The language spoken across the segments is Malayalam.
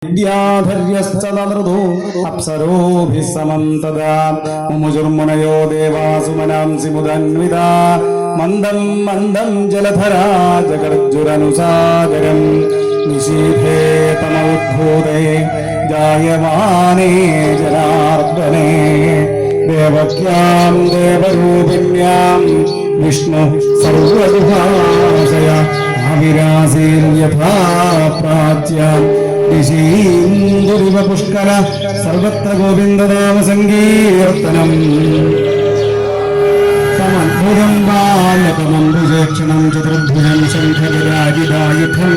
വിദ്യാധര്യശ്ചതൃതു അപ്സരോഭിः സമം തദാ മുമുജുർമുനയോ ദേവാസു മനാംസി മുദന്വിതാ മന്ദം മന്ദം ജലധരാ ജഗർജുരനുസാഗരം നിശീഥേ തമോദ്ഭൂതേ ജായമാനേ ജനാർദ്ദനേ ദേവക്യാം ദേവരൂപിണ്യാം വിഷ്ണു സർവദുഭാഷയ ആവിരാസീൻ യഥാ പ്രാച്യാം ഋഷീന്ദുരിവ പുഷ്കര സർവത്ര ഗോവിന്ദനാമ സങ്കീർത്തനം സമദ്ഭുജം ബാലകമംബുജേക്ഷണം ചതുർഭുജം ശംഖവിരാജിതായുധം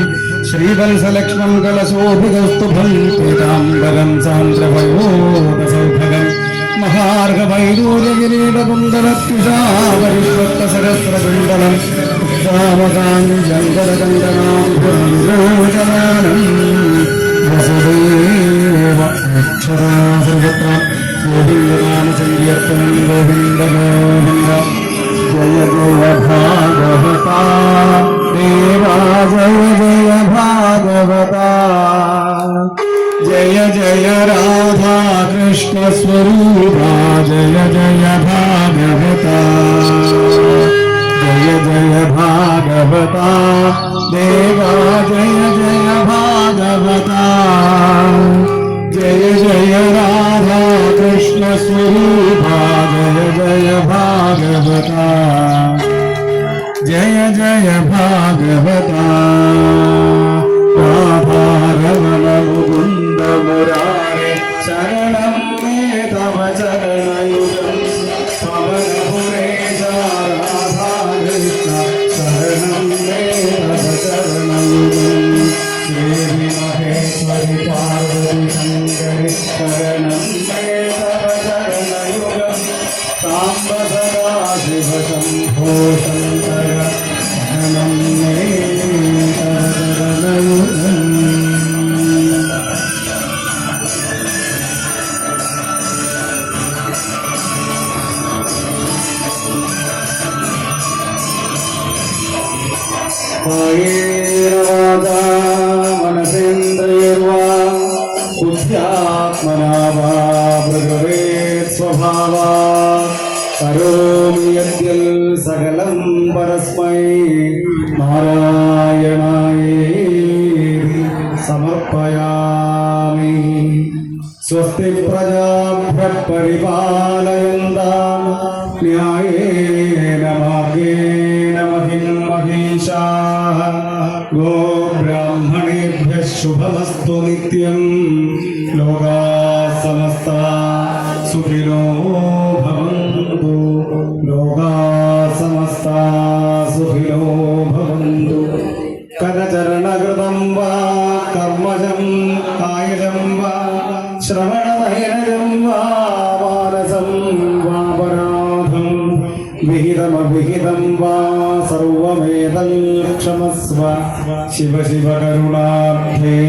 ശ്രീവത്സലക്ഷ്മം കലശോഭികൗസ്തുഭം പീതാംബരം സാന്ദ്രവയോധസൗഭഗം മഹാർഘവൈരൂര്യകിരീടകുണ്ടലത്യുഷാപരിഷ്വക്തസഹസ്രകുണ്ടലം ഉദ്ദാമകാഞ്ജങ്കരകണ്ഠനാം വസുദേവ അക്ഷരാസർവത്ര ഗോവിന്ദനാമ സങ്കീർത്തനം ഗോവിന്ദ ഗോവിന്ദ ജയ ജയ ഭാഗവത ദേവാ ജയ ജയ ഭാഗവത ജയ ജയ രാധാ കൃഷ്ണ സ്വരൂപ ജയ ജയ ഭാഗവത ജയ ജയ ഭാഗവത ദേവാ ജയ ജയ ഭാഗവത ജയ ജയ രാധാ കൃഷ്ണ സ്വരൂപ ജയ ജയ ഭാഗവത ജയ ജയ ഭാഗവത രാധാരമണ മുകുന്ദ മുരാരേ ശരണം മേ തവ ചരണയുഗം പവനപുരേശ രാധാകൃഷ്ണ ശരണം മേ തവ ചരണയുഗം ദേവി മഹേശ്വരി പാർവതി ശങ്കരി ശരണം മേ തവ ചരണയുഗം സാംബ സദാ ശിവ ശംഭോ ശങ്കര ശരണം മേ തവ ചരണയുഗം. മനസേന്ദ്രിയർവാ ബുദ്ധ്യാത്മനാ വാ പ്രകൃതേത് സ്വഭാവാ കരോമി യദ്യൽ സകലം പരസ്മൈ നാരായണായേതി സമർപ്പയാമി. സ്വസ്തി പ്രജാഭ്യഃ പരിപാലയന്താം ന്യായേന മാർഗേണ മഹിം മഹീഷാഃ ഗോബ്രാഹ്മണേഭ്യഃ ശുഭമസ്തു നിത്യം. ലോകാഃ സമസ്താഃ സുഖിനോ ഭവന്തു. ലോകാഃ സമസ്താഃ സുഖിനോ ഭവന്തു. കരചരണകൃതം വാ കർമ്മജം കായജം വാ ശ്രവണനയനം വാ മാനസം വാപരാധം വിഹിതമവിഹിതം വാ സർവമേതൽ ക്ഷമസ്വ. ശിവ ശിവ കരുണാബ്ധേ